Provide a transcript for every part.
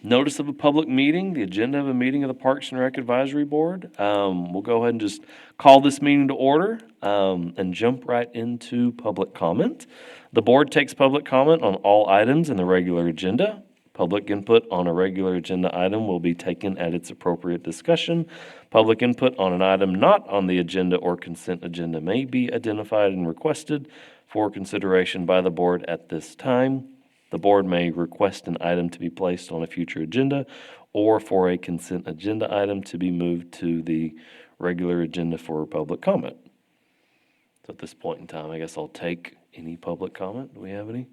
Notice of a public meeting, the agenda of a meeting of the Parks and Rec Advisory Board. We'll go ahead and just call this meeting to order and jump right into public comment. The board takes public comment on all items in the regular agenda. Public input on a regular agenda item will be taken at its appropriate discussion. Public input on an item not on the agenda or consent agenda may be identified and requested for consideration by the board at this time. The board may request an item to be placed on a future agenda or for a consent agenda item to be moved to the regular agenda for public comment. So at this point in time, I guess I'll take any public comment. Do we have any?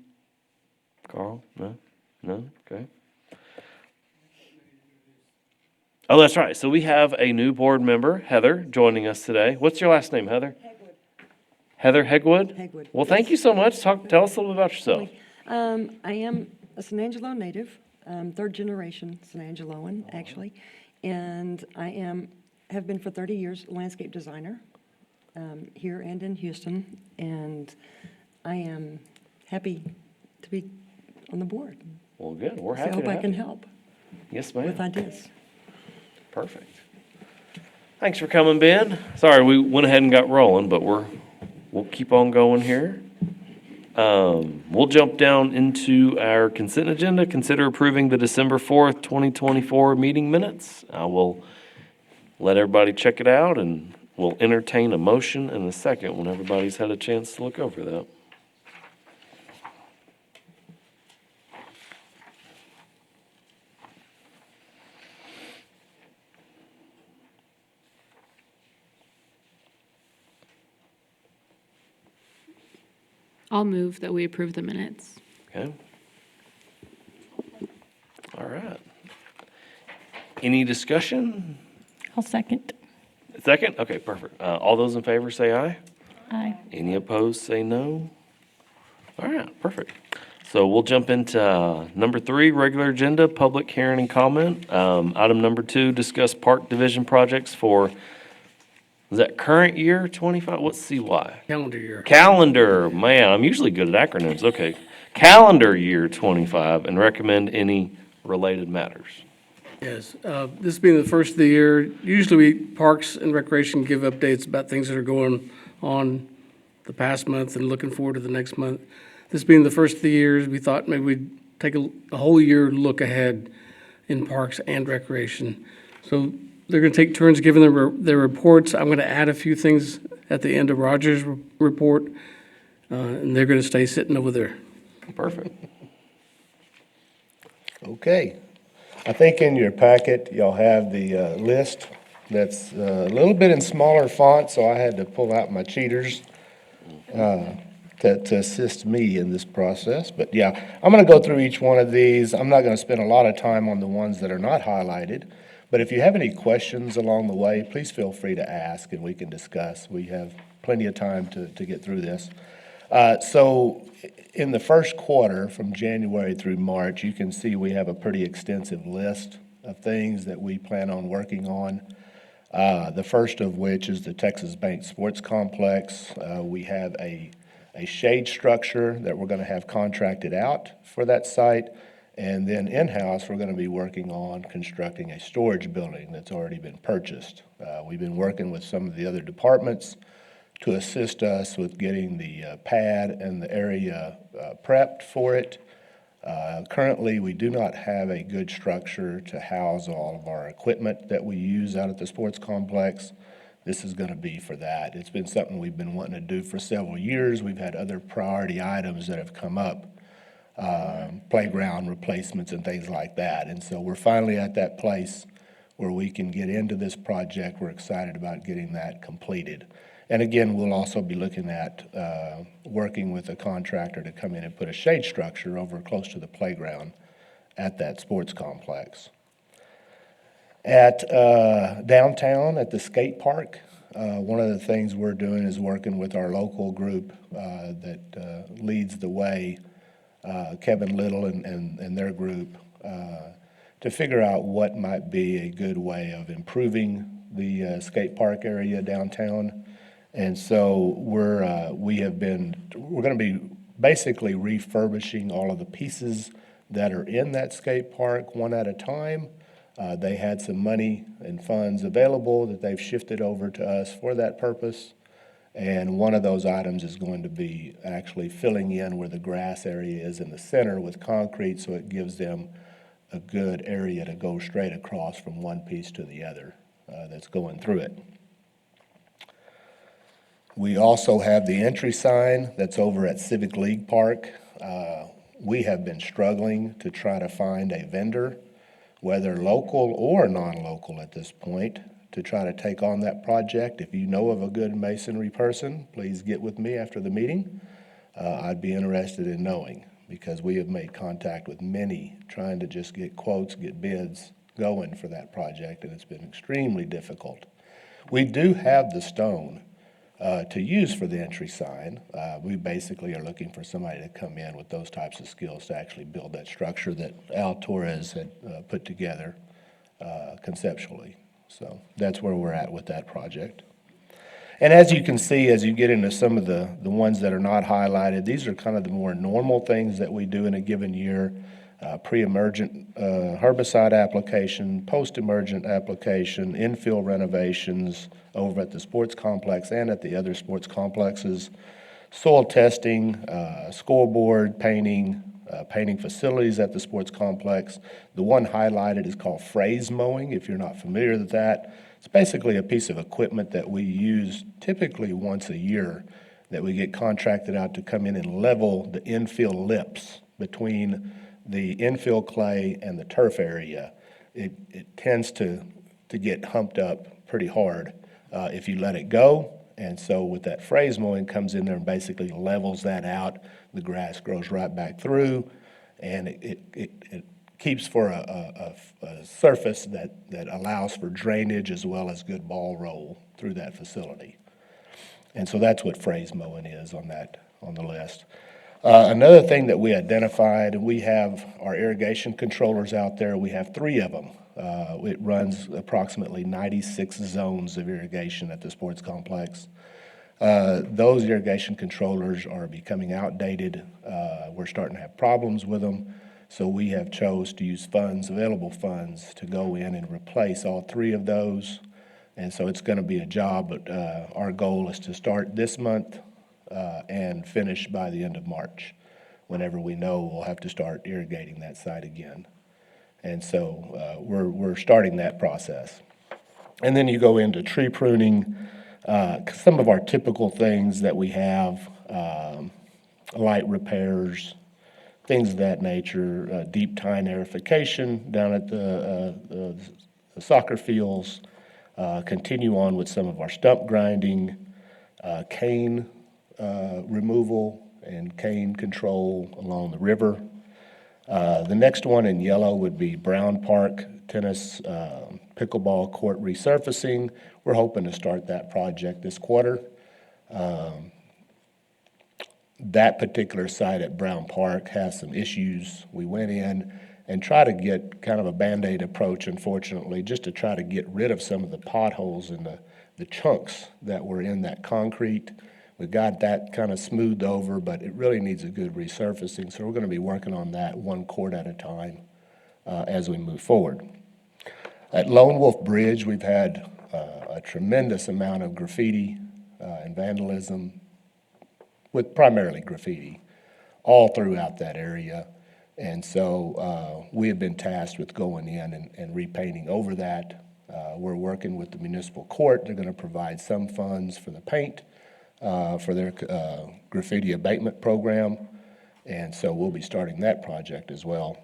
Carl? No? None? Okay. Oh, that's right. So we have a new board member, Heather, joining us today. What's your last name, Heather? Hegwood. Heather Hegwood? Hegwood. Well, thank you so much. Tell us a little bit about yourself. I am a San Angelo native, third generation San Angeloan, actually. And I have been for 30 years a landscape designer here and in Houston. And I am happy to be on the board. Well, good. We're So I happy hope to I have can you. help Yes, with ma'am. ideas. Perfect. Thanks for coming, Ben. Sorry, we went ahead and got rolling, but we'll keep on going here. We'll jump down into our consent agenda. Consider approving the December 4th, 2024 meeting minutes. I will let everybody check it out, and we'll entertain a motion in a second when everybody's had a chance to look over that. I'll move that we approve the minutes. Okay? All right. Any discussion? I'll second. Second? Okay, perfect. All those in favor say aye. Aye. Any opposed, say no. All right, perfect. So we'll jump into number 3, regular agenda, public hearing and comment. Item number 2, discuss park division projects for, is that current year 25? What's CY? Calendar year. Calendar, man, I'm usually good at acronyms. Okay. Calendar year 25 and recommend any related matters. Yes, this being the first of the year, usually Parks and Recreation give updates about things that are going on the past month and looking forward to the next month. This being the first of the years, we thought maybe we'd take a whole year look ahead in Parks and Recreation. So they're going to take turns giving their reports. I'm going to add a few things at the end of Roger's report, and they're going to stay sitting over there. Perfect. Okay. I think in your packet, you'll have the list that's a little bit in smaller font, so I had to pull out my cheaters to assist me in this process. But yeah, I'm going to go through each one of these. I'm not going to spend a lot of time on the ones that are not highlighted. But if you have any questions along the way, please feel free to ask and we can discuss. We have plenty of time to get through this. So in the first quarter, from January through March, you can see we have a pretty extensive list of things that we plan on working on. The first of which is the Texas Bank Sports Complex. We have a shade structure that we're going to have contracted out for that site. And then in-house, we're going to be working on constructing a storage building that's already been purchased. We've been working with some of the other departments to assist us with getting the pad and the area prepped for it. Currently, we do not have a good structure to house all of our equipment that we use out at the sports complex. This is going to be for that. It's been something we've been wanting to do for several years. We've had other priority items that have come up, playground replacements and things like that. And so we're finally at that place where we can get into this project. We're excited about getting that completed. And again, we'll also be looking at working with a contractor to come in and put a shade structure over close to the playground at that sports complex. At downtown, at the skate park, one of the things we're doing is working with our local group that leads the way, Kevin Little and their group, to figure out what might be a good way of improving the skate park area downtown. And so we're going to be basically refurbishing all of the pieces that are in that skate park one at a time. They had some money and funds available that they've shifted over to us for that purpose. And one of those items is going to be actually filling in where the grass area is in the center with concrete, so it gives them a good area to go straight across from one piece to the other that's going through it. We also have the entry sign that's over at Civic League Park. We have been struggling to try to find a vendor, whether local or non-local at this point, to try to take on that project. If you know of a good masonry person, please get with me after the meeting. I'd be interested in knowing, because we have made contact with many, trying to just get quotes, get bids going for that project, and it's been extremely difficult. We do have the stone to use for the entry sign. We basically are looking for somebody to come in with those types of skills to actually build that structure that Al Torres had put together conceptually. So that's where we're at with that project. And as you can see, as you get into some of the ones that are not highlighted, these are kind of the more normal things that we do in a given year. Pre-emergent herbicide application, post-emergent application, infill renovations over at the sports complex and at the other sports complexes, soil testing, scoreboard painting, painting facilities at the sports complex. The one highlighted is called phrase mowing, if you're not familiar with that. It's basically a piece of equipment that we use typically once a year that we get contracted out to come in and level the infill lips between the infill clay and the turf area. It tends to get humped up pretty hard if you let it go. And so with that phrase mowing, comes in there and basically levels that out. The grass grows right back through, and it keeps for a surface that allows for drainage as well as good ball roll through that facility. And so that's what phrase mowing is on the list. Another thing that we identified, we have our irrigation controllers out there. We have 3 of them. It runs approximately 96 zones of irrigation at the sports complex. Those irrigation controllers are becoming outdated. We're starting to have problems with them. So we have chose to use available funds, to go in and replace all 3 of those. And so it's going to be a job, but our goal is to start this month and finish by the end of March, whenever we know we'll have to start irrigating that site again. And so we're starting that process. And then you go into tree pruning, some of our typical things that we have, light repairs, things of that nature, deep tine aerification down at the soccer fields, continue on with some of our stump grinding, cane removal and cane control along the river. The next one in yellow would be Brown Park tennis pickleball court resurfacing. We're hoping to start that project this quarter. That particular site at Brown Park has some issues. We went in and tried to get kind of a Band-Aid approach, unfortunately, just to try to get rid of some of the potholes and the chunks that were in that concrete. We got that kind of smoothed over, but it really needs a good resurfacing. So we're going to be working on that one court at a time as we move forward. At Lone Wolf Bridge, we've had a tremendous amount of graffiti and vandalism, with primarily graffiti, all throughout that area. And so we have been tasked with going in and repainting over that. We're working with the municipal court. They're going to provide some funds for the paint for their graffiti abatement program. And so we'll be starting that project as well.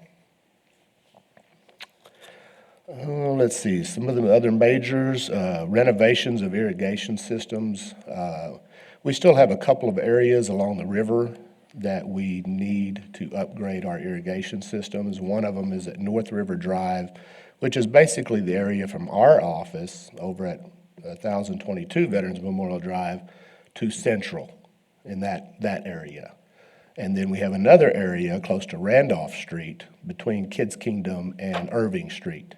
Let's see, some of the other majors, renovations of irrigation systems. We still have a couple of areas along the river that we need to upgrade our irrigation systems. One of them is at North River Drive, which is basically the area from our office over at 1022 Veterans Memorial Drive to Central in that area. And then we have another area close to Randolph Street between Kids Kingdom and Irving Street.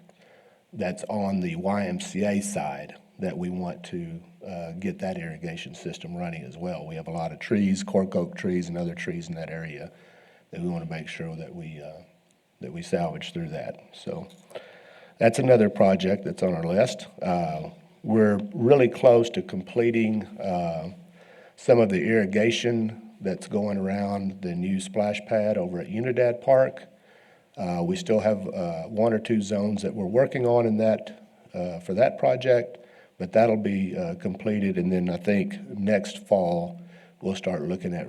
That's on the YMCA side that we want to get that irrigation system running as well. We have a lot of trees, cork oak trees and other trees in that area that we want to make sure that we that we salvage through that. So that's another project that's on our list. We're really close to completing some of the irrigation that's going around the new splash pad over at Unidad Park. We still have one or two zones that we're working on in that, for that project, but that'll be completed, and then I think next fall, we'll start looking at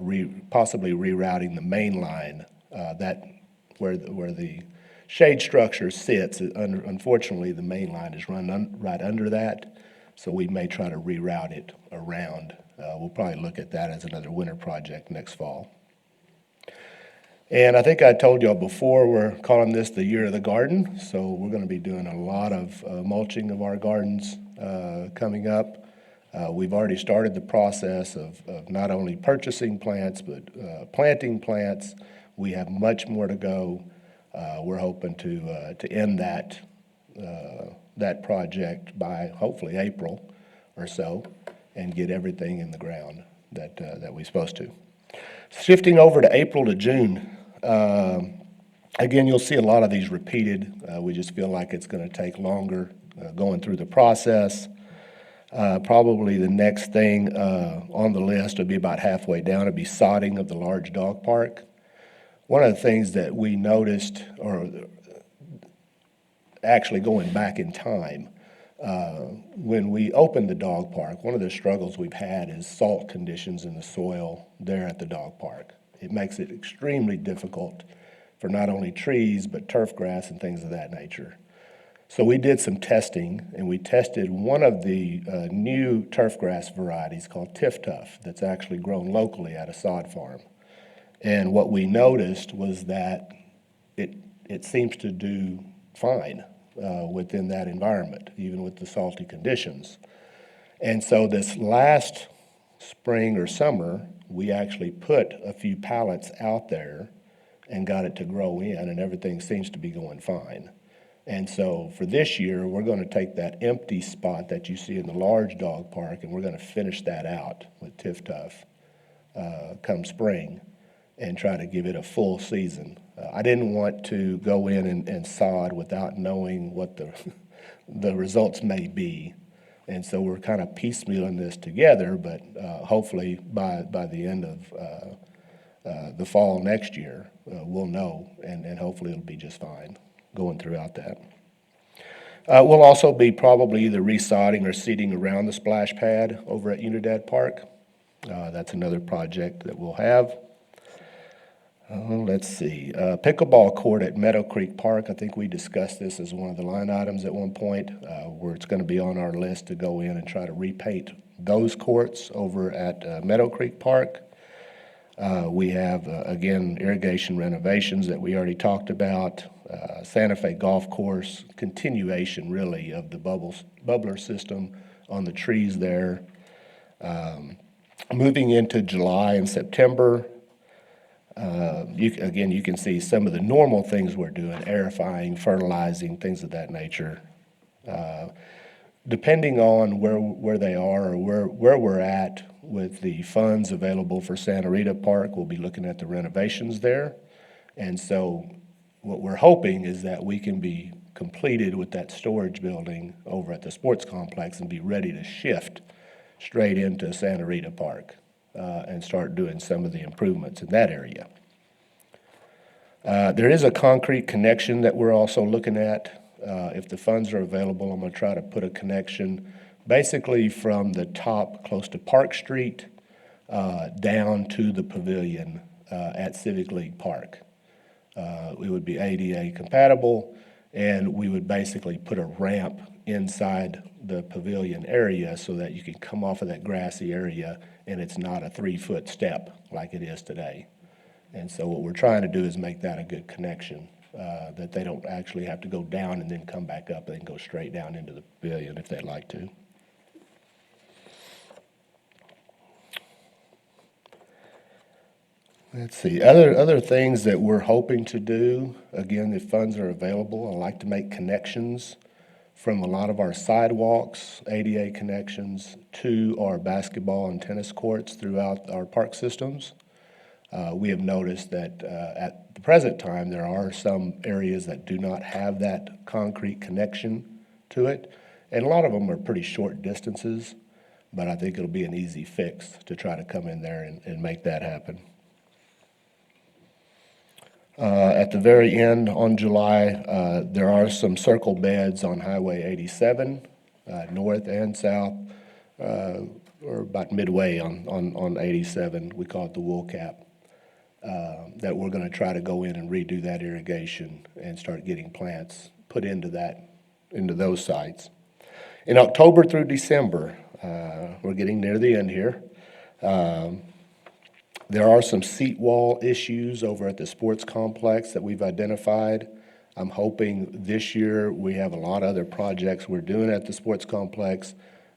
possibly rerouting the main line, that where the shade structure sits. Unfortunately, the main line is run right under that, so we may try to reroute it around. We'll probably look at that as another winter project next fall. And I think I told y'all before, we're calling this the Year of the Garden, so we're gonna be doing a lot of mulching of our gardens coming up. We've already started the process of not only purchasing plants, but planting plants. We have much more to go. We're hoping to end that project by hopefully April or so and get everything in the ground that we're supposed to. Shifting over to April to June, again, you'll see a lot of these repeated. We just feel like it's gonna take longer going through the process. Probably the next thing on the list will be about halfway down. It'll be sodding of the large dog park. One of the things that we noticed, or actually going back in time, when we opened the dog park, one of the struggles we've had is salt conditions in the soil there at the dog park. It makes it extremely difficult for not only trees, but turf grass and things of that nature. So we did some testing, and we tested one of the new turf grass varieties called Tif-Tuff that's actually grown locally at a sod farm. And what we noticed was that it seems to do fine within that environment, even with the salty conditions. And so this last spring or summer, we actually put a few pallets out there and got it to grow in, and everything seems to be going fine. And so for this year, we're gonna take that empty spot that you see in the large dog park, and we're gonna finish that out with Tif-Tuff come spring and try to give it a full season. I didn't want to go in and sod without knowing what the results may be. And so we're kind of piecemealing this together, but hopefully by the end of the fall next year, we'll know, and hopefully it'll be just fine going throughout that. We'll also be probably either resodding or seeding around the splash pad over at Unidad Park. That's another project that we'll have. Let's see, pickleball court at Meadow Creek Park. I think we discussed this as one of the line items at one point, where it's gonna be on our list to go in and try to repaint those courts over at Meadow Creek Park. We have, again, irrigation renovations that we already talked about, Santa Fe Golf Course, continuation really of the bubbler system on the trees there. Moving into July and September, you can see some of the normal things we're doing, aerifying, fertilizing, things of that nature. Depending on where they are or where we're at with the funds available for Santa Rita Park, we'll be looking at the renovations there. And so what we're hoping is that we can be completed with that storage building over at the sports complex and be ready to shift straight into Santa Rita Park and start doing some of the improvements in that area. There is a concrete connection that we're also looking at. If the funds are available, I'm gonna try to put a connection basically from the top close to Park Street down to the pavilion at Civic League Park. It would be ADA compatible, and we would basically put a ramp inside the pavilion area so that you can come off of that grassy area and it's not a 3-foot step like it is today. And so what we're trying to do is make that a good connection, that they don't actually have to go down and then come back up. They can go straight down into the pavilion if they'd like to. Let's see, other things that we're hoping to do, again, if funds are available, I like to make connections from a lot of our sidewalks, ADA connections, to our basketball and tennis courts throughout our park systems. We have noticed that at the present time, there are some areas that do not have that concrete connection to it. And a lot of them are pretty short distances, but I think it'll be an easy fix to try to come in there and make that happen. At the very end, on July, there are some circle beds on Highway 87, north and south, or about midway on 87. We call it the wool cap. That we're going to try to go in and redo that irrigation and start getting plants put into those sites. In October through December, we're getting near the end here. There are some seat wall issues over at the sports complex that we've identified. I'm hoping this year we have a lot of other projects we're doing at the sports complex.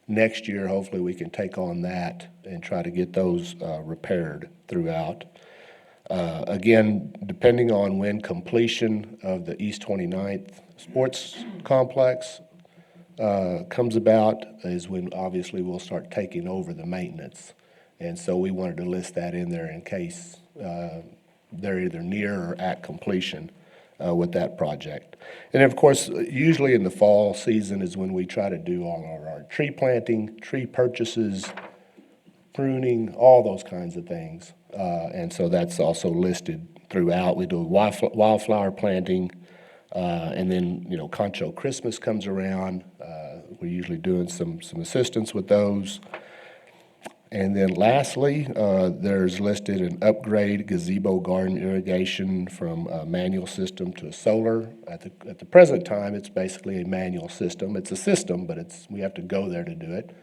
Next year, hopefully we can take on that and try to get those repaired throughout. Again, depending on when completion of the East 29th sports complex comes about is when obviously we'll start taking over the maintenance. And so we wanted to list that in there in case they're either near or at completion with that project. And of course, usually in the fall season is when we try to do all of our tree planting, tree purchases, pruning, all those kinds of things. And so that's also listed throughout. We do wildflower planting, and then, Concho Christmas comes around. We're usually doing some assistance with those. And then lastly, there's listed an upgrade gazebo garden irrigation from a manual system to a solar. At the present time, it's basically a manual system. It's a system, but we have to go there to do it.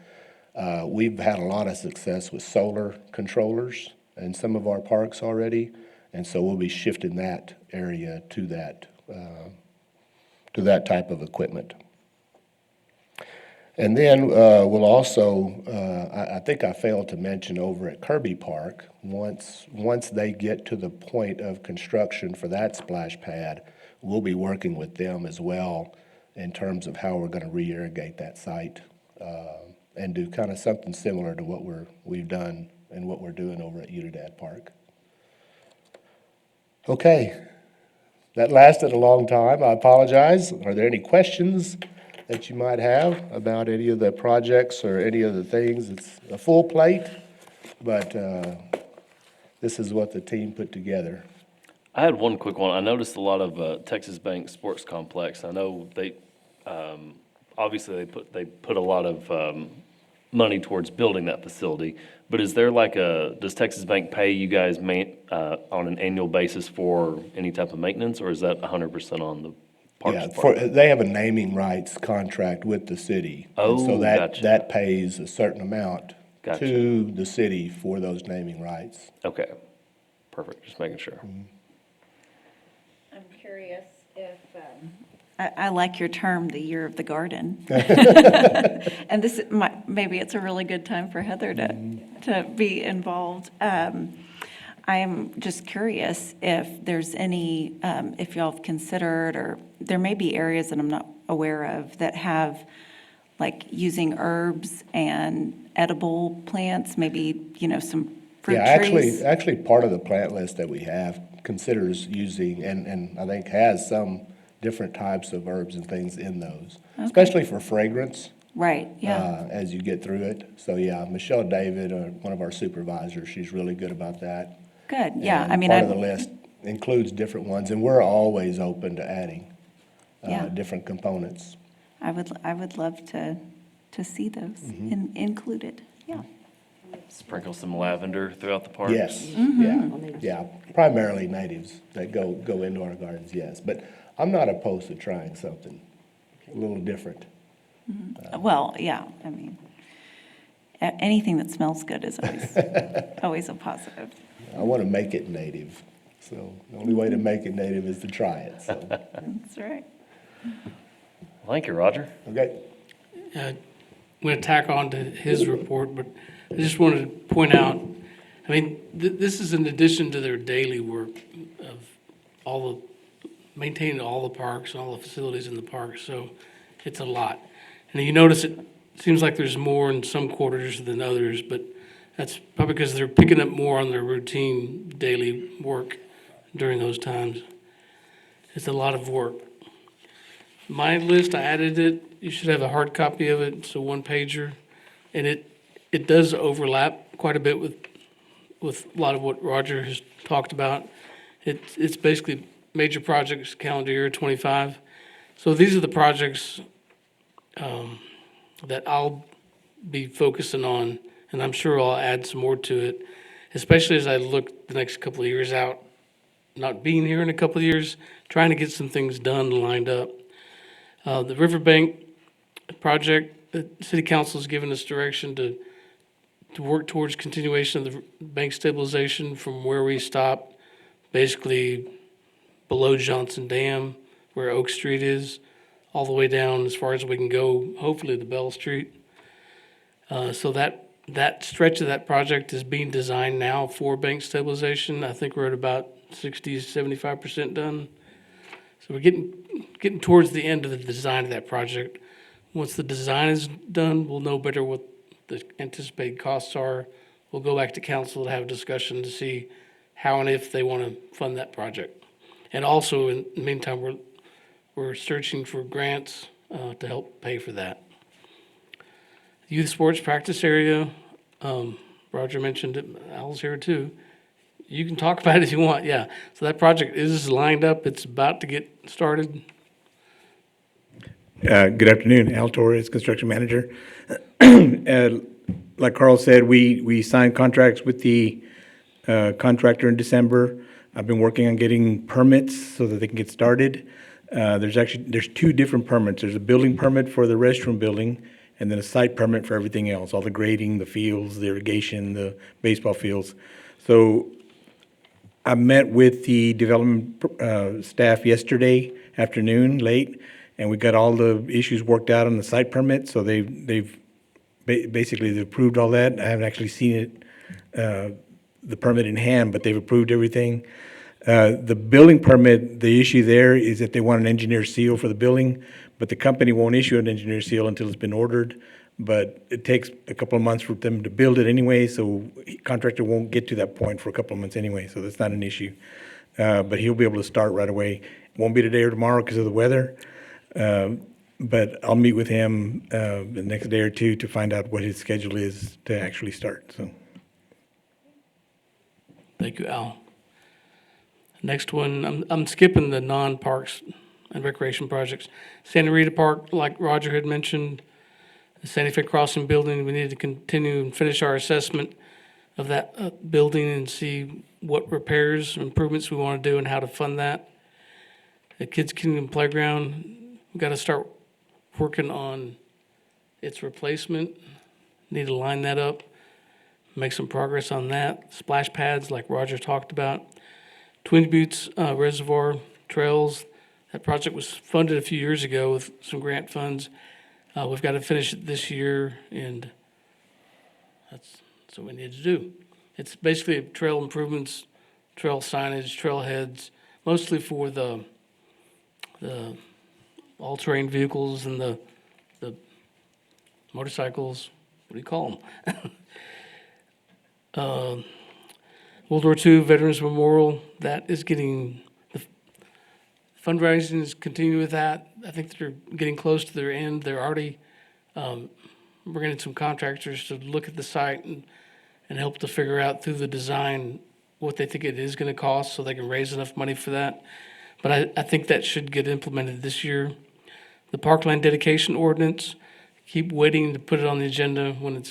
We've had a lot of success with solar controllers in some of our parks already, and so we'll be shifting that area to that type of equipment. And then we'll also, I think I failed to mention over at Kirby Park, once they get to the point of construction for that splash pad, we'll be working with them as well in terms of how we're going to re-irrigate that site and do kind of something similar to what we've done and what we're doing over at Unidad Park. Okay, that lasted a long time. I apologize. Are there any questions that you might have about any of the projects or any of the things? It's a full plate, but this is what the team put together. I had one quick one. I noticed a lot of Texas Bank Sports Complex. I know they, obviously they put a lot of money towards building that facility, but is there does Texas Bank pay you guys on an annual basis for any type of maintenance, or is that 100% on the parks Yeah, department? they have a naming rights contract with the city. And so Oh, gotcha. that pays a certain amount Gotcha. to the city for those naming rights. Okay, perfect, just making sure. I'm curious if, I like your term, the year of the garden. And maybe it's a really good time for Heather to be involved. I'm just curious if there's any, if y'all have considered, or there may be areas that I'm not aware of that have, like, using herbs and edible plants, maybe, some fruit Yeah, trees. actually, part of the plant list that we have considers using, and I think has some different types of herbs and things in those, especially for fragrance. Right, yeah. As you get through it. So, yeah, Michelle David, one of our supervisors, she's really good about that. Good, yeah. And I mean, part of the list includes different ones, and we're always open to adding Yeah. different components. I would love to see those included, yeah. Sprinkle some lavender throughout the parks? Yes, yeah, primarily natives that go into our gardens, yes. But I'm not opposed to trying something a little different. Well, yeah, I mean, anything that smells good is always a positive. I want to make it native, so the only way to make it native is to try it, so, That's right. Thank you, Roger. okay? I'm going to tack on to his report, but I just wanted to point out, I mean, this is in addition to their daily work of maintaining all the parks and all the facilities in the parks, so it's a lot. And you notice it seems like there's more in some quarters than others, but That's probably because they're picking up more on their routine daily work during those times. It's a lot of work. My list, I added it. You should have a hard copy of it. It's a one pager. And it does overlap quite a bit with a lot of what Roger has talked about. It's basically major projects, calendar year '25. So these are the projects that I'll be focusing on, and I'm sure I'll add some more to it, especially as I look the next couple of years out, not being here in a couple of years, trying to get some things done and lined up. The Riverbank project, the city council has given us direction to work towards continuation of the bank stabilization from where we stopped, basically below Johnson Dam, where Oak Street is, all the way down as far as we can go, hopefully to Bell Street. So that stretch of that project is being designed now for bank stabilization. I think we're at about 60, 75% done. So we're getting towards the end of the design of that project. Once the design is done, we'll know better what the anticipated costs are. We'll go back to council to have a discussion to see how and if they want to fund that project. And also, in the meantime, we're searching for grants to help pay for that. Youth sports practice area, Roger mentioned it, Al's here too. You can talk about it if you want, yeah. So that project is lined up, it's about to get started. Good afternoon, Al Torres, construction manager. Like Carl said, we signed contracts with the contractor in December. I've been working on getting permits so that they can get started. There's two different permits. There's a building permit for the restroom building, and then a site permit for everything else, all the grading, the fields, the irrigation, the baseball fields. So I met with the development staff yesterday afternoon, late, and we got all the issues worked out on the site permit. So they've approved all that. I haven't actually seen it, the permit in hand, but they've approved everything. The building permit, the issue there is that they want an engineer seal for the building, but the company won't issue an engineer seal until it's been ordered. But it takes a couple of months for them to build it anyway, so contractor won't get to that point for a couple of months anyway, so that's not an issue. But he'll be able to start right away. Won't be today or tomorrow because of the weather, but I'll meet with him the next day or two to find out what his schedule is to actually start, so. Thank you, Al. Next one, I'm skipping the non-parks and recreation projects. Santa Rita Park, like Roger had mentioned, the Santa Fe Crossing building, we need to continue and finish our assessment of that building and see what repairs, improvements we want to do and how to fund that. The Kids Kingdom Playground, we've got to start working on its replacement. Need to line that up, make some progress on that. Splash pads, like Roger talked about. Twin Buttes Reservoir Trails, that project was funded a few years ago with some grant funds. We've got to finish it this year, and that's what we need to do. It's basically trail improvements, trail signage, trailheads, mostly for the all-terrain vehicles and the motorcycles. What do you call them? World War II Veterans Memorial, that is getting, the fundraising is continuing with that. I think they're getting close to their end. They're already bringing in some contractors to look at the site and help to figure out through the design what they think it is going to cost so they can raise enough money for that. But I think that should get implemented this year. The Parkland dedication ordinance, keep waiting to put it on the agenda when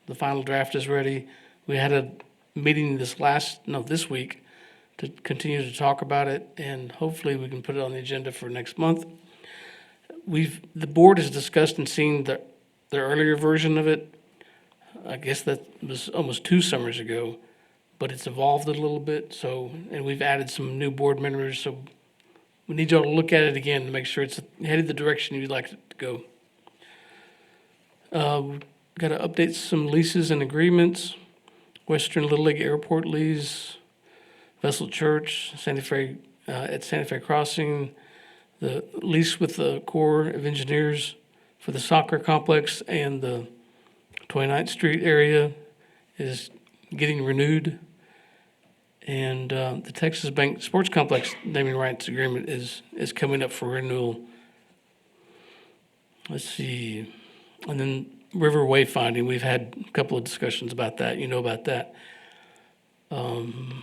the final draft is ready. We had a meeting this week to continue to talk about it, and hopefully we can put it on the agenda for next month. The board has discussed and seen the earlier version of it. I guess that was almost 2 summers ago, but it's evolved a little bit, and we've added some new board members, so we need y'all to look at it again to make sure it's headed the direction you'd like it to go. Got to update some leases and agreements. Western Little League Airport lease, Vessel Church, Santa Fe, at Santa Fe Crossing, the lease with the Corps of Engineers for the soccer complex and the 29th Street area, is getting renewed. And the Texas Bank Sports Complex naming rights agreement is coming up for renewal. Let's see. And then river wayfinding, we've had a couple of discussions about that. You know about that. One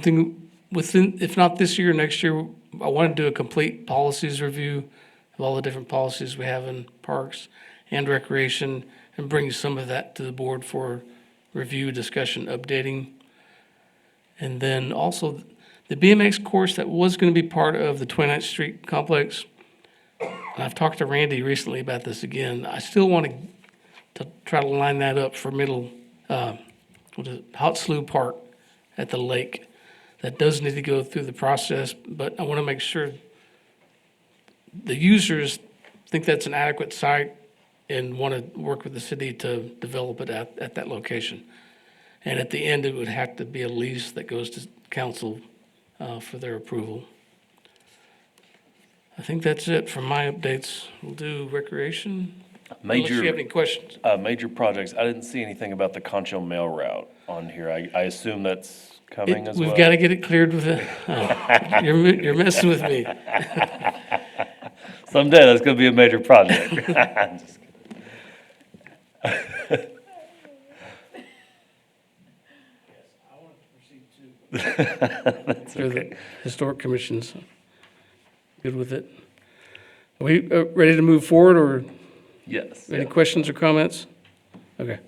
thing within, if not this year, next year, I want to do a complete policies review of all the different policies we have in parks and recreation and bring some of that to the board for review, discussion, updating. And then also the BMX course that was going to be part of the 29th Street complex. And I've talked to Randy recently about this again. I still want to try to line that up for Hot Slough Park at the lake. That does need to go through the process, but I want to make sure the users think that's an adequate site and want to work with the city to develop it at that location. And at the end, it would have to be a lease that goes to council for their approval. I think that's it for my updates. We'll do recreation. Unless you have any questions. Major projects, I didn't see anything about the Concho Mail Route on here. I assume that's coming as well? We've got to get it cleared with you're messing with me. Someday that's gonna be a major project. Just Through the historic commissions. Good with it. Are we ready to move forward, or Yes. any questions or comments? Okay.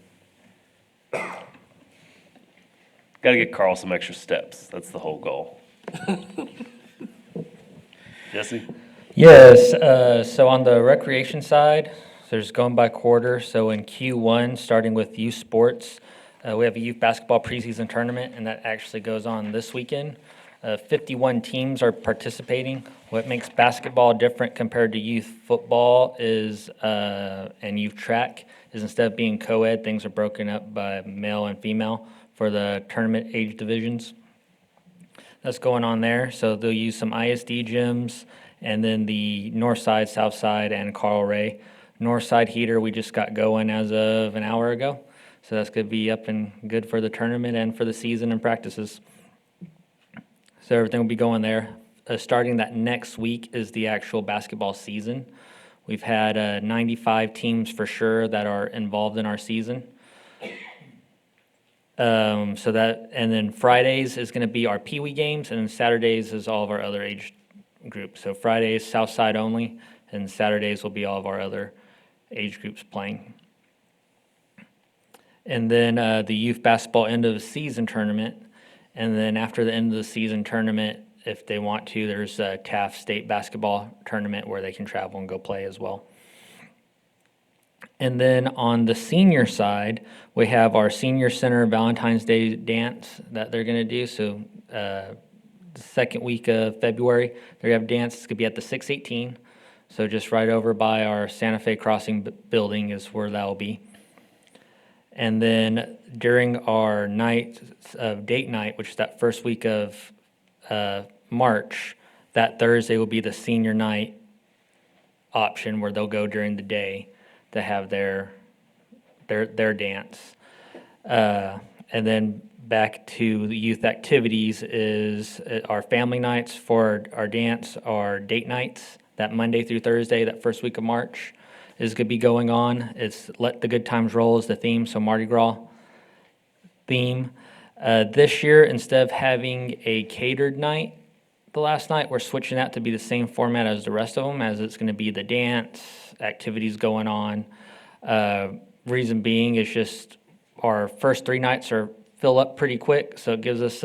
Gotta get Carl some extra steps. That's the whole goal. Jesse? Yes, so on the recreation side, there's going by quarter. So in Q1, starting with youth sports, we have a youth basketball preseason tournament, and that actually goes on this weekend. 51 teams are participating. What makes basketball different compared to youth football is, and youth track, is instead of being co-ed, things are broken up by male and female for the tournament age divisions. That's going on there. So they'll use some ISD gyms, and then the north side, south side, and Carl Ray. North side heater we just got going as of an hour ago. So that's going to be up and good for the tournament and for the season and practices. So everything will be going there. Starting that next week is the actual basketball season. We've had 95 teams for sure that are involved in our season. And then Fridays is going to be our Pee Wee games, and then Saturdays is all of our other age groups. So Fridays, South Side only, and Saturdays will be all of our other age groups playing. And then the youth basketball end of the season tournament. And then after the end of the season tournament, if they want to, there's a Taft State basketball tournament where they can travel and go play as well. And then on the senior side, we have our Senior Center Valentine's Day dance that they're going to do. So the second week of February, they're going to have dance. It's going to be at the 618. So just right over by our Santa Fe Crossing building is where that will be. And then during our night of date night, which is that first week of March, that Thursday will be the senior night option where they'll go during the day to have their dance. And then back to the youth activities is our family nights for our dance, our date nights, that Monday through Thursday, that first week of March is going to be going on. It's Let the Good Times Roll is the theme, so Mardi Gras theme. This year, instead of having a catered night the last night, we're switching that to be the same format as the rest of them, as it's going to be the dance, activities going on. Reason being is just our first 3 nights are fill up pretty quick, so it gives us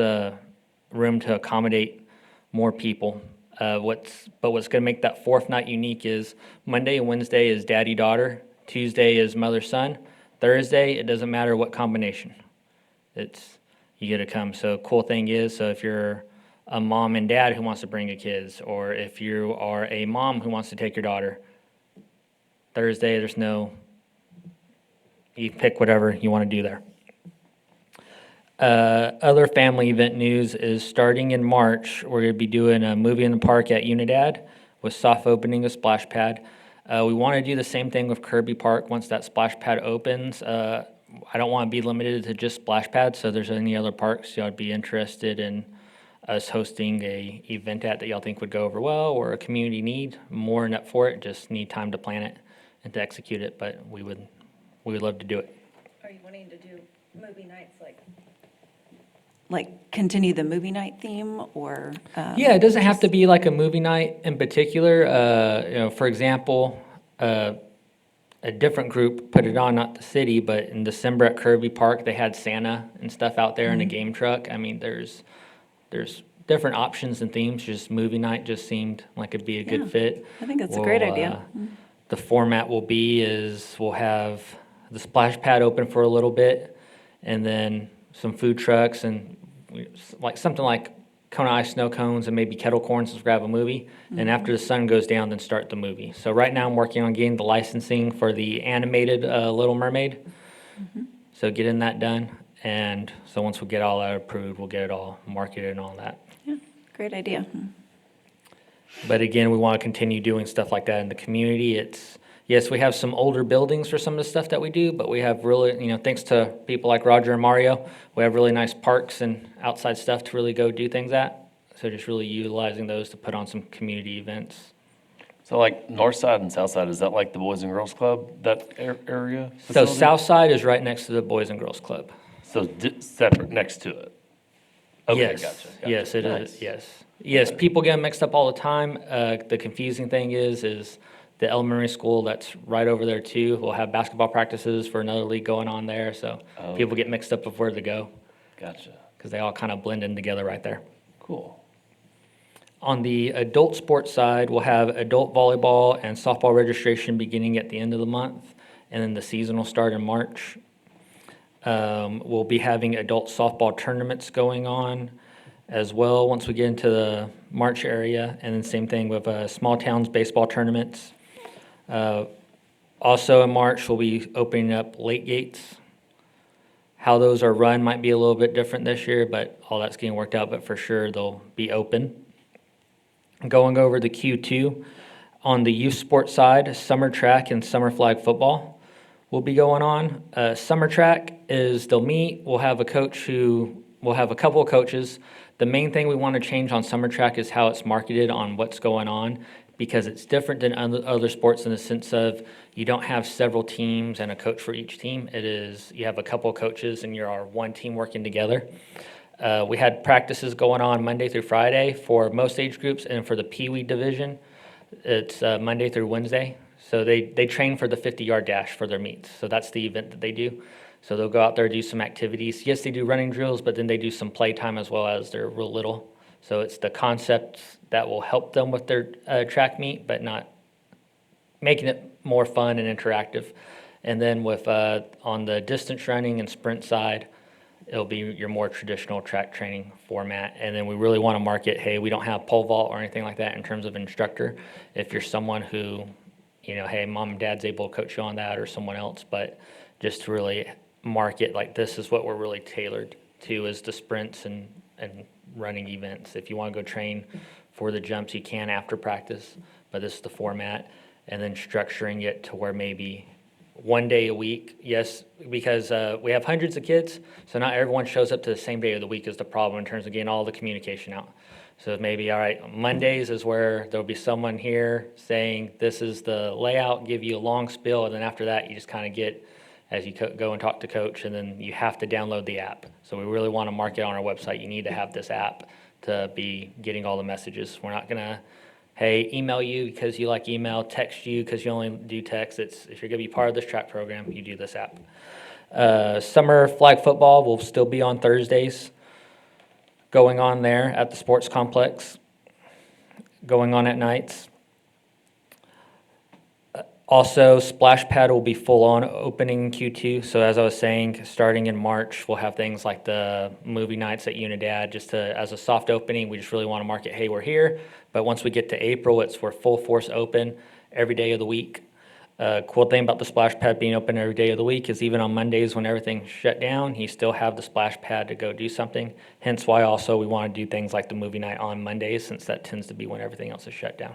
room to accommodate more people. What's going to make that fourth night unique is Monday and Wednesday is daddy-daughter, Tuesday is mother-son, Thursday, it doesn't matter what combination. You get to come. So cool thing is, so if you're a mom and dad who wants to bring your kids, or if you are a mom who wants to take your daughter, Thursday, you pick whatever you want to do there. Other family event news is starting in March, we're going to be doing a movie in the park at Unidad with soft opening of splash pad. We want to do the same thing with Kirby Park once that splash pad opens. I don't want to be limited to just splash pads, so if there's any other parks y'all would be interested in us hosting a event at that y'all think would go over well, or a community need, more than up for it, just need time to plan it and to execute it, but we would love to do it. Are you wanting to do movie nights like continue the movie night theme or? Yeah, it doesn't have to be like a movie night in particular. For example, a different group put it on, not the city, but in December at Kirby Park, they had Santa and stuff out there in a game truck. I mean, there's different options and themes. Just movie night just seemed like it'd be a Yeah, good fit. I think that's a great We'll, idea. The format will be is we'll have the splash pad open for a little bit, and then some food trucks and like something like Kona Ice snow cones and maybe kettle corns to grab a movie. And after the sun goes down, then start the movie. So right now I'm working on getting the licensing for the animated Little Mermaid. So getting that done. And so once we get all that approved, we'll get it all marketed and all that. Yeah, great idea. But again, we want to continue doing stuff like that in the community. Yes, we have some older buildings for some of the stuff that we do, but we have really, thanks to people like Roger and Mario, we have really nice parks and outside stuff to really go do things at. So just really utilizing those to put on some community events. So like north side and south side, is that like the Boys and Girls Club, that area? So facility? South Side is right next to the Boys and Girls Club. So separate next to it? Okay, Yes. gotcha. Yes, it is. Nice. Yes. Yes, people get 'em mixed up all the time. The confusing thing is the elementary school that's right over there too will have basketball practices for another league going on there. So Oh. people get mixed up of where to go Gotcha. because they all kind of blend in together right there. Cool. On the adult sports side, we'll have adult volleyball and softball registration beginning at the end of the month, and then the season will start in March. We'll be having adult softball tournaments going on as well once we get into the March area, and then same thing with small towns baseball tournaments. Also in March, we'll be opening up late gates. How those are run might be a little bit different this year, but all that's getting worked out, but for sure they'll be open. Going over the Q2, on the youth sports side, summer track and summer flag football will be going on. Summer track is they'll meet, we'll have a couple of coaches. The main thing we want to change on summer track is how it's marketed on what's going on, because it's different than other sports in the sense of you don't have several teams and a coach for each team. It is, you have a couple of coaches and you're one team working together. We had practices going on Monday through Friday for most age groups, and for the Pee Wee division, it's Monday through Wednesday. So they train for the 50-yard dash for their meets. So that's the event that they do. So they'll go out there, do some activities. Yes, they do running drills, but then they do some playtime as well as they're real little. So it's the concepts that will help them with their track meet, but not making it more fun and interactive. And then with on the distance running and sprint side, it'll be your more traditional track training format. And then we really want to market, hey, we don't have pole vault or anything like that in terms of instructor. If you're someone who, hey, mom and dad's able to coach you on that or someone else, but just to really market like this is what we're really tailored to, is the sprints and running events. If you want to go train for the jumps, you can after practice, but this is the format. And then structuring it to where maybe one day a week, yes, because we have hundreds of kids, so not everyone shows up to the same day of the week is the problem in terms of getting all the communication out. So maybe, all right, Mondays is where there'll be someone here saying, this is the layout, give you a long spiel, and then after that, you just kind of get, as you go and talk to coach, and then you have to download the app. So we really want to market on our website, you need to have this app to be getting all the messages. We're not going to, hey, email you because you like email, text you because you only do text. If you're going to be part of this track program, you do this app. Summer flag football will still be on Thursdays, going on there at the sports complex, going on at nights. Also, Splash Pad will be full on opening Q2. So as I was saying, starting in March, we'll have things like the movie nights at Unidad just as a soft opening. We just really want to market, hey, we're here. But once we get to April, we're full force open every day of the week. Cool thing about the Splash Pad being open every day of the week is even on Mondays when everything's shut down, you still have the Splash Pad to go do something. Hence why also we want to do things like the movie night on Mondays, since that tends to be when everything else is shut down.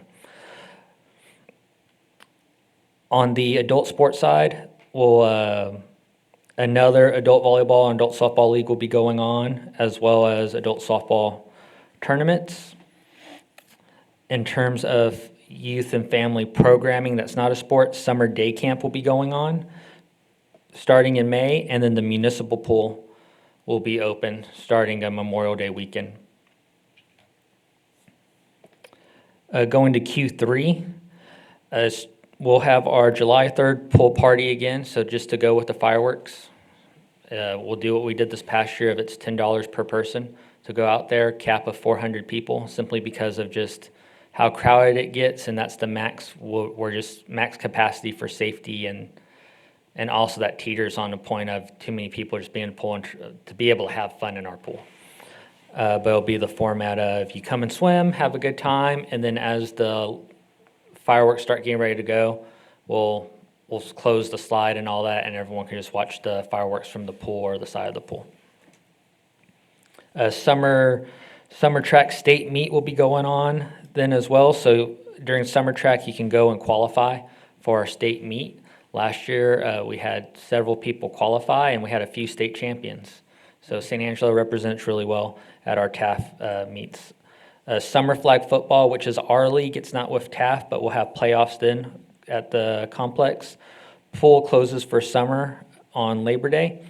On the adult sports side, we'll Another adult volleyball and adult softball league will be going on, as well as adult softball tournaments. In terms of youth and family programming that's not a sport, summer day camp will be going on starting in May, and then the municipal pool will be open starting on Memorial Day weekend. Going to Q3, we'll have our July 3rd pool party again, so just to go with the fireworks. We'll do what we did this past year, if it's $10 per person to go out there, cap of 400 people, simply because of just how crowded it gets, and that's the max, we're just max capacity for safety, and also that teeters on the point of too many people just being in the pool and to be able to have fun in our pool. But it'll be the format of you come and swim, have a good time, and then as the fireworks start getting ready to go, we'll close the slide and all that, and everyone can just watch the fireworks from the pool or the side of the pool. Summer track state meet will be going on then as well. So during summer track, you can go and qualify for our state meet. Last year, we had several people qualify, and we had a few state champions. So San Angelo represents really well at our TAF meets. Summer flag football, which is our league, it's not with TAF, but we'll have playoffs then at the complex. Pool closes for summer on Labor Day.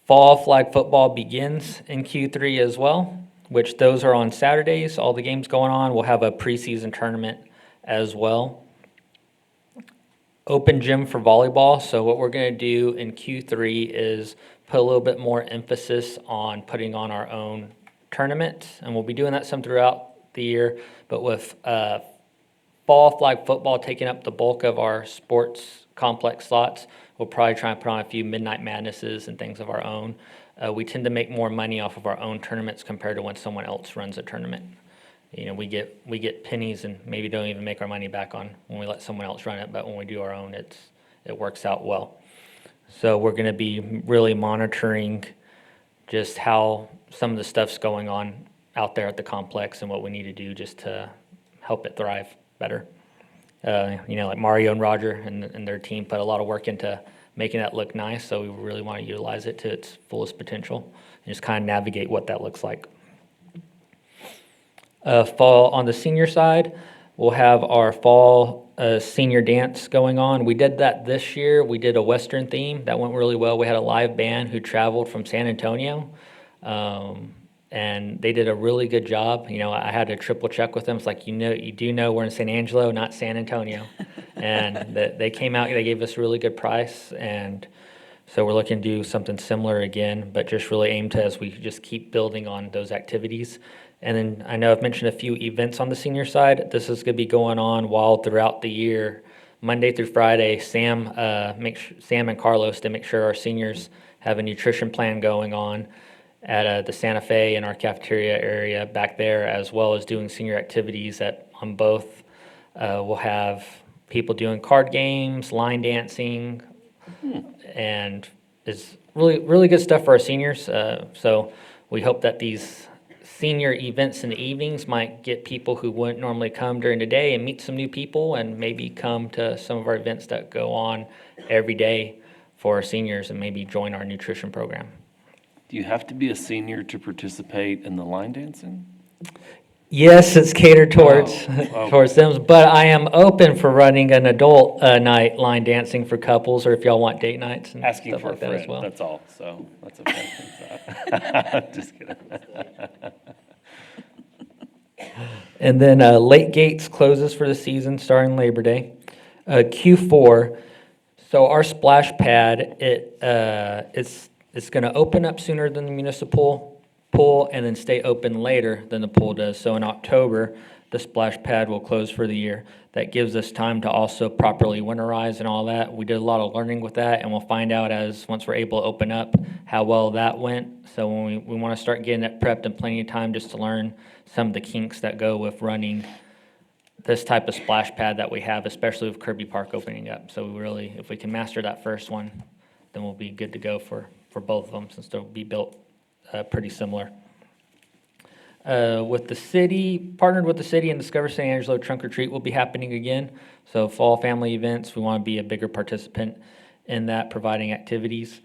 Fall flag football begins in Q3 as well, which those are on Saturdays, all the games going on. We'll have a preseason tournament as well. Open gym for volleyball. So what we're going to do in Q3 is put a little bit more emphasis on putting on our own tournament, and we'll be doing that some throughout the year, but with fall flag football taking up the bulk of our sports complex slots, we'll probably try and put on a few Midnight Madnesses and things of our own. We tend to make more money off of our own tournaments compared to when someone else runs a tournament. You know, we get pennies and maybe don't even make our money back on when we let someone else run it, but when we do our own, it works out well. So we're going to be really monitoring just how some of the stuff's going on out there at the complex and what we need to do just to help it thrive better. Like Mario and Roger and their team put a lot of work into making that look nice, so we really want to utilize it to its fullest potential and just kind of navigate what that looks like. Fall on the senior side, we'll have our fall senior dance going on. We did that this year. We did a Western theme. That went really well. We had a live band who traveled from San Antonio, and they did a really good job. You know, I had to triple check with them. It's like, you do know we're in San Angelo, not San Antonio. And they came out, they gave us a really good price, and so we're looking to do something similar again, but just really aim to, as we just keep building on those activities. And then I know I've mentioned a few events on the senior side. This is going to be going on while throughout the year, Monday through Friday. Sam and Carlos, to make sure our seniors have a nutrition plan going on at the Santa Fe in our cafeteria area back there, as well as doing senior activities on both. We'll have people doing card games, line dancing, and it's really, really good stuff for our seniors. So we hope that these senior events in the evenings might get people who wouldn't normally come during the day and meet some new people, and maybe come to some of our events that go on every day for our seniors and maybe join our nutrition program. Do you have to be a senior to participate in the line dancing? Yes, it's catered towards Oh. towards them, but I am open for running an adult night line dancing for couples, or if y'all want date nights and Asking stuff for a like that as friend, well. that's all, so that's okay. Just kidding. And then Lake Gates closes for the season starting Labor Day. Q4, so our splash pad, it's going to open up sooner than the municipal pool and then stay open later than the pool does. So in October, the splash pad will close for the year. That gives us time to also properly winterize and all that. We did a lot of learning with that, and we'll find out once we're able to open up how well that went. So when we want to start getting it prepped and plenty of time just to learn some of the kinks that go with running this type of splash pad that we have, especially with Kirby Park opening up. So we really, if we can master that first one, then we'll be good to go for both of them, since they'll be built pretty similar. With the city, partnered with the city, and Discover San Angelo Trunk or Treat will be happening again. So fall family events, we want to be a bigger participant in that, providing activities.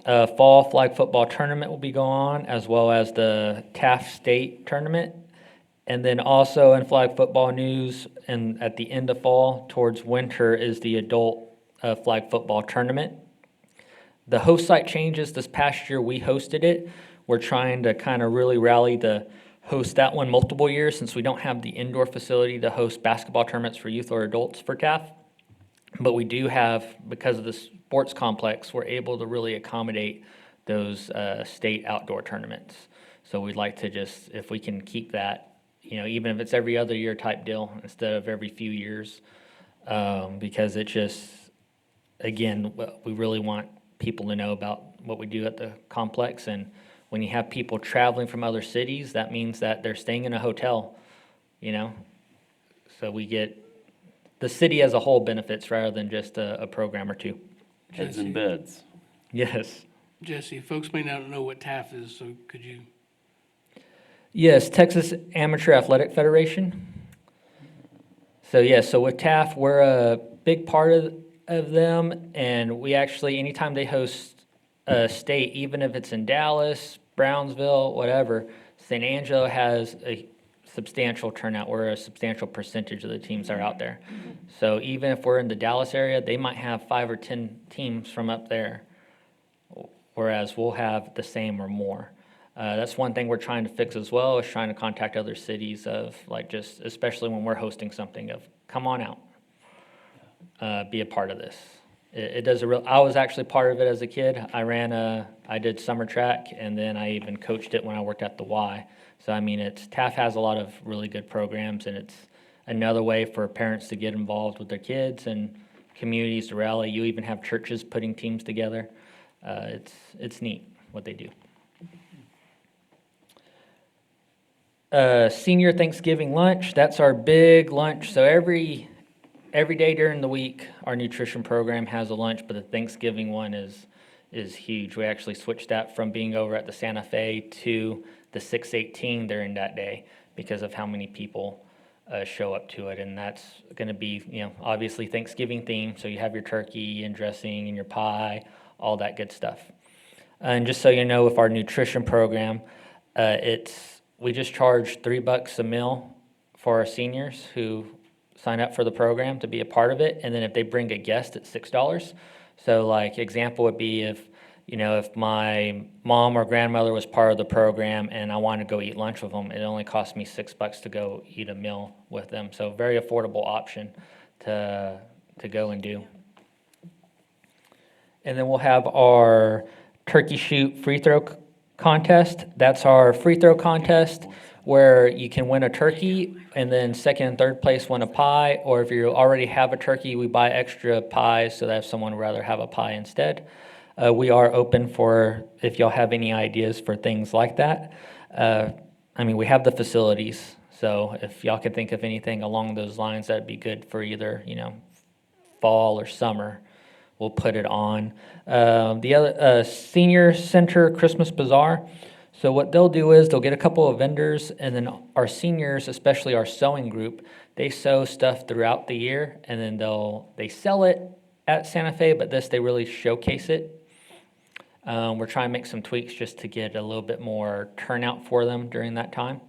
Fall flag football tournament will be going on, as well as the Taft State tournament. And then also in flag football news, and at the end of fall towards winter is the adult flag football tournament. The host site changes this past year, we hosted it. We're trying to kind of really rally to host that one multiple years since we don't have the indoor facility to host basketball tournaments for youth or adults for TAF. But we do have, because of the sports complex, we're able to really accommodate those state outdoor tournaments. So we'd like to just, if we can keep that, even if it's every other year type deal instead of every few years, because it just, again, we really want people to know about what we do at the complex. And when you have people traveling from other cities, that means that they're staying in a hotel, So we get, the city as a whole benefits rather than just a program or two. Heads in beds. Yes. Jesse, folks may not know what TAF is, so could you? Yes, Texas Amateur Athletic Federation. So so with TAF, we're a big part of them, and we actually, anytime they host a state, even if it's in Dallas, Brownsville, whatever, San Angelo has a substantial turnout, where a substantial percentage of the teams are out there. So even if we're in the Dallas area, they might have 5 or 10 teams from up there, whereas we'll have the same or more. That's one thing we're trying to fix as well, is trying to contact other cities of, like, just, especially when we're hosting something, of come on out, be a part of this. It does I was actually part of it as a kid. I did summer track, and then I even coached it when I worked at the Y. So, TAF has a lot of really good programs, and it's another way for parents to get involved with their kids and communities to rally. You even have churches putting teams together. It's neat what they do. Senior Thanksgiving lunch, that's our big lunch. So every day during the week, our nutrition program has a lunch, but the Thanksgiving one is huge. We actually switched that from being over at the Santa Fe to the 618 during that day because of how many people show up to it. And that's going to be, obviously Thanksgiving themed. So you have your turkey and dressing and your pie, all that good stuff. And just so you know, with our nutrition program, we just charge $3 a meal for our seniors who sign up for the program to be a part of it. And then if they bring a guest, it's $6. So like example would be if my mom or grandmother was part of the program and I wanted to go eat lunch with them, it only cost me $6 to go eat a meal with them. So very affordable option to go and do. And then we'll have our turkey shoot free throw contest. That's our free throw contest where you can win a turkey and then second and third place win a pie, or if you already have a turkey, we buy extra pies so that if someone would rather have a pie instead. We are open for if y'all have any ideas for things like that. We have the facilities, so if y'all could think of anything along those lines, that'd be good for either, fall or summer. We'll put it on. The other Senior Center Christmas Bazaar. So what they'll do is they'll get a couple of vendors, and then our seniors, especially our sewing group, they sew stuff throughout the year, and then they sell it at Santa Fe, but they really showcase it. We're trying to make some tweaks just to get a little bit more turnout for them during that time.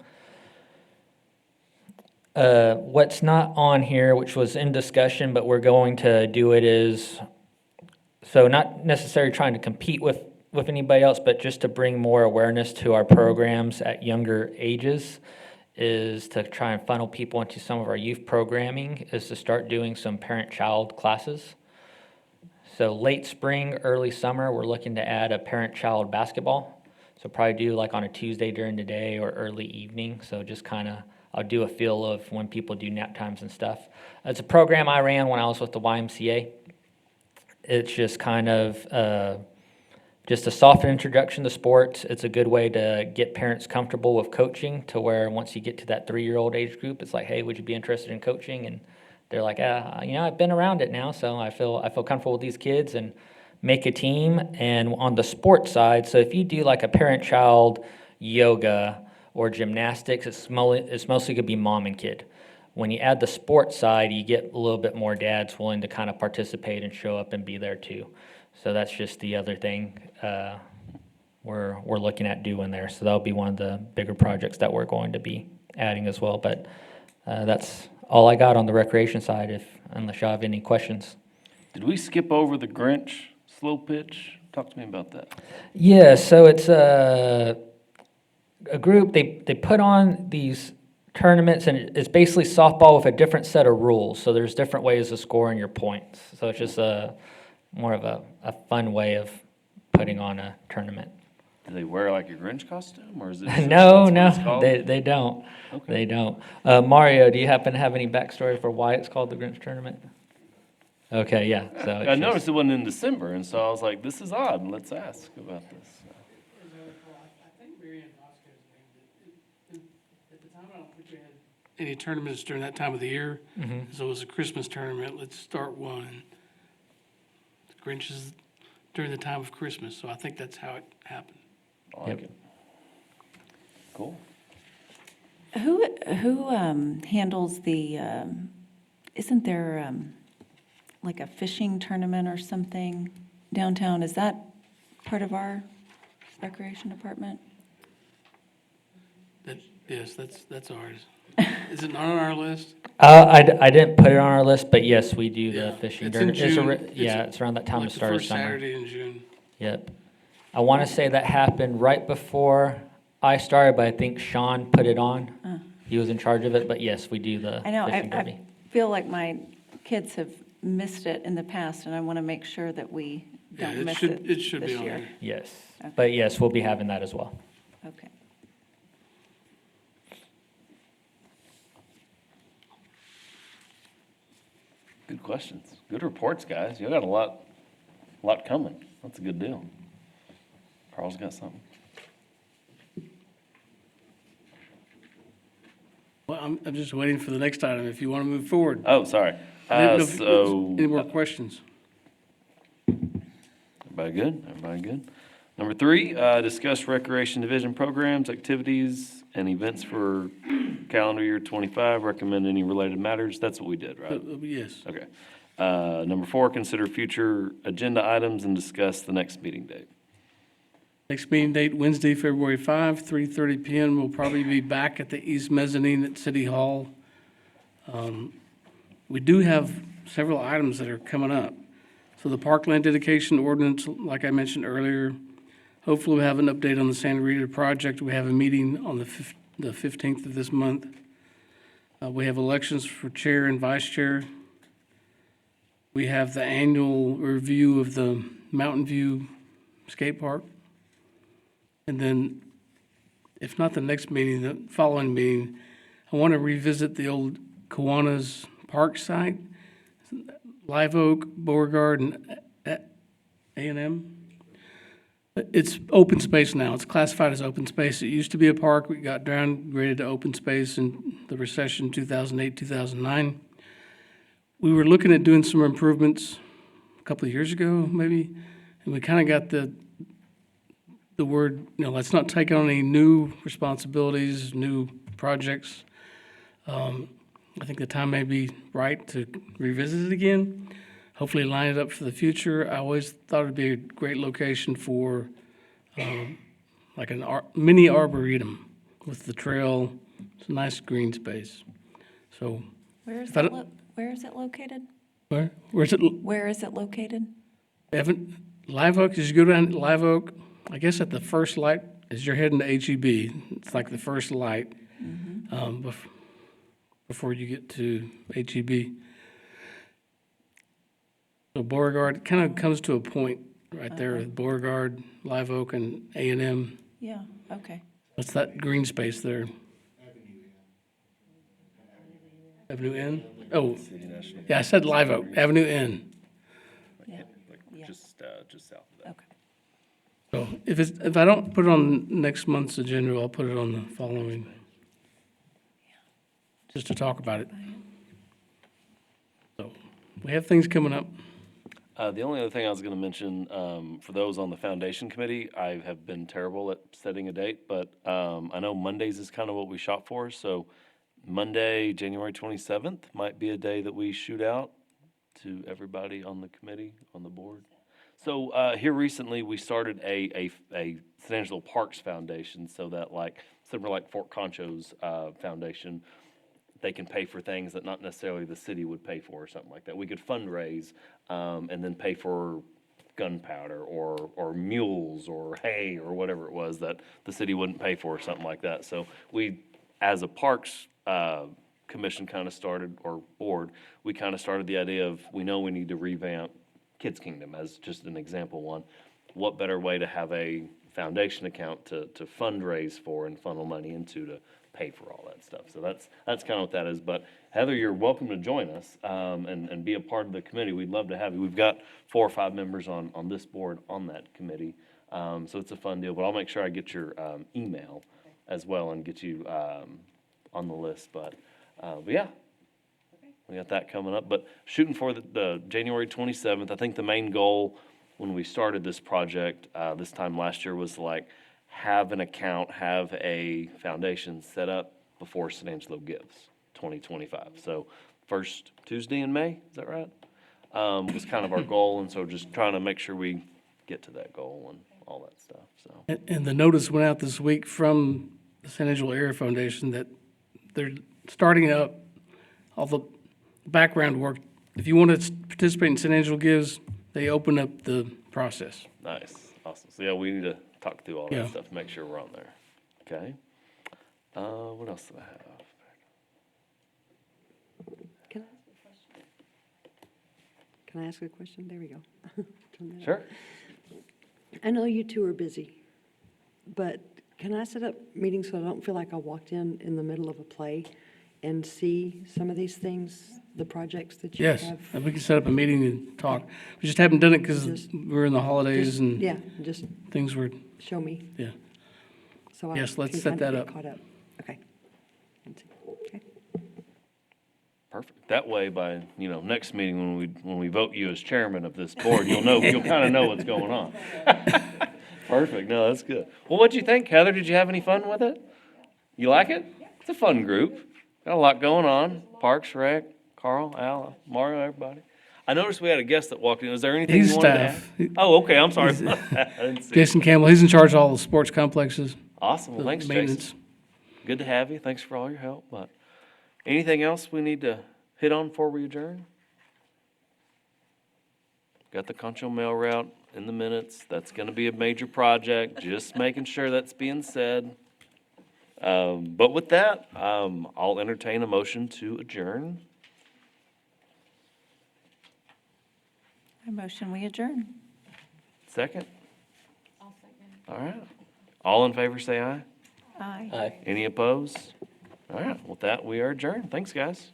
What's not on here, which was in discussion, but we're going to do it, is so not necessarily trying to compete with anybody else, but just to bring more awareness to our programs at younger ages, is to try and funnel people into some of our youth programming, is to start doing some parent-child classes. So late spring, early summer, we're looking to add a parent-child basketball. So probably do like on a Tuesday during the day or early evening. So just I'll do a feel of when people do nap times and stuff. It's a program I ran when I was with the YMCA. It's just just a soft introduction to sports. It's a good way to get parents comfortable with coaching, to where once you get to that 3-year-old age group, it's like, hey, would you be interested in coaching? And they're like, I've been around it now, so I feel comfortable with these kids, and make a team. And on the sports side, so if you do like a parent-child yoga or gymnastics, it's mostly going to be mom and kid. when you add the sports side, you get a little bit more dads willing to kind of participate and show up and be there too. So that's just the other thing we're looking at doing there. So that'll be one of the bigger projects that we're going to be adding as well. But that's all I got on the recreation side, unless y'all have any questions. Did we skip over the Grinch slow pitch? Talk to me about that. Yeah, so it's a group, they put on these tournaments, and it's basically softball with a different set of rules. So there's different ways of scoring your points. So it's just more of a fun way of putting on a tournament. Do they wear like a Grinch costume, or is it? Just No, that's what it's called? they don't. Okay. They don't. Mario, do you happen to have any backstory for why it's called the Grinch Tournament? Okay, yeah, so I noticed it wasn't in December, and so I was like, this is odd. Let's ask about this. I think Mary Ann Vasquez named it. At the time, I don't think we had any tournaments during that time of the year. So it was a Christmas tournament. Let's start one. The Grinch is during the time of Christmas, so I think that's how it happened. I like it. Cool. Who handles the, isn't there like a fishing tournament or something downtown? Is that part of our recreation department? Yes, that's ours. Is it not on our list? I didn't put it on our list, but yes, we do Yeah, the fishing. it's in June. Yeah, it's around that time Like of the start of first summer. Saturday in June. Yep. I want to say that happened right before I started, but I think Sean put it on. He was in charge of it, but yes, we do the I know, fishing derby. I feel like my kids have missed it in the past, and I want to make sure that we Yeah, don't it miss should, it it should be this on year. there. Yes, Okay. but yes, we'll be having that as well. Okay. Good questions. Good reports, guys. You got a lot coming. That's a good deal. Carl's got something. Well, I'm just waiting for the next item, if you want to move forward. Oh, sorry. I didn't know if- So, Any more questions? everybody good? Everybody good? Number 3, discuss recreation division programs, activities, and events for calendar year 25. Recommend any related matters. That's what we did, right? Yes. Okay. Number 4, consider future agenda items and discuss the next meeting date. Next meeting date, Wednesday, February 5, 3:30 PM. We'll probably be back at the East Mezzanine at City Hall. We do have several items that are coming up. So the parkland dedication ordinance, like I mentioned earlier, hopefully we'll have an update on the Santa Rita project. We have a meeting on the 15th of this month. We have elections for chair and vice chair. We have the annual review of the Mountain View Skate Park. And then, if not the next meeting, the following meeting, I want to revisit the old Kiwanis Park site, Live Oak, Beauregard, and A&M. It's open space now. It's classified as open space. It used to be a park. We got downgraded to open space in the recession 2008, 2009. We were looking at doing some improvements a couple of years ago, maybe, and we kind of got the word, let's not take on any new responsibilities, new projects. I think the time may be right to revisit it again, hopefully line it up for the future. I always thought it'd be a great location for like a mini arboretum with the trail. It's a nice green space. So, Where is If I it, don't- where is it located? where's it? Where is it located? Live Oak, as you go down Live Oak, I guess at the first light, as you're heading to HEB, it's like the first light before you get to HEB. So Beauregard kind of comes to a point right there with Beauregard, Live Oak, and A&M. Yeah, okay. What's that green space there? Avenue N? Oh, yeah, I said Live Oak, Avenue N. Yeah, Just south of that. okay. So if I don't put it on next month's agenda, I'll put it on the following. Just to talk about it. So, we have things coming up. The only other thing I was going to mention, for those on the foundation committee, I have been terrible at setting a date, but I know Mondays is kind of what we shot for, so Monday, January 27th might be a day that we shoot out to everybody on the committee, on the board. So here recently, we started a San Angelo Parks Foundation, so that like, similar like Fort Concho's foundation, they can pay for things that not necessarily the city would pay for or something like that. We could fundraise and then pay for gunpowder or mules or hay or whatever it was that the city wouldn't pay for or something like that. So we, as a Parks Commission kind of started, or board, we kind of started the idea of, we know we need to revamp Kids Kingdom as just an example one. What better way to have a foundation account to fundraise for and funnel money into to pay for all that stuff. So that's kind of what that is. But Heather, you're welcome to join us and be a part of the committee. We'd love to have you. We've got 4 or 5 members on this board on that committee. So it's a fun deal. But I'll make sure I get your email as well and get you on the list. But yeah. We got that coming up, but shooting for the January 27th. I think the main goal when we started this project this time last year was like have an account, have a foundation set up before San Angelo Gives 2025. So first Tuesday in May, is that right? Was kind of our goal, and so just trying to make sure we get to that goal and all that stuff. So And the notice went out this week from the San Angelo Area Foundation that they're starting up all the background work. If you want to participate in San Angelo Gives, they open up the process. nice, awesome. So yeah, we need to talk through all that Yeah. stuff, make sure we're on there. Okay. What else do I have? Can I ask a question? There we go. Turn that up. Sure. I know you two are busy, but can I set up meetings so I don't feel like I walked in the middle of a play and see some of these things, the projects that you Yes, have? and we can set up a meeting and talk. We just haven't done it because Just- we're in the holidays Just- and Yeah, just things were, show me, yeah. so I Yes, let's can set kind of that get up. caught up. Okay. Okay. Perfect. That way, by, next meeting, when we vote you as chairman of this board, you'll kind of know what's going on. Perfect. No, that's good. Well, what'd you think, Heather? Did you have any fun with it? You like it? It's a fun group. Got a lot going on. Parks, Rec, Carl, Al, Mario, everybody. I noticed we had a guest that walked in. Was there anything He's you wanted to add? staff. Oh, okay. I'm sorry. I didn't see. Jason Campbell, he's in charge of all the sports complexes, Awesome. Well, the thanks, maintenance. Jason. Good to have you. Thanks for all your help. But anything else we need to hit on before we adjourn? Got the Concho mail route in the minutes. That's going to be a major project. Just making sure that's being said. But with that, I'll entertain a motion to adjourn. I motion we adjourn. Second? I'll second. All right. All in favor, say aye. Aye. Any opposed? All right. With that, we are adjourned. Thanks, guys.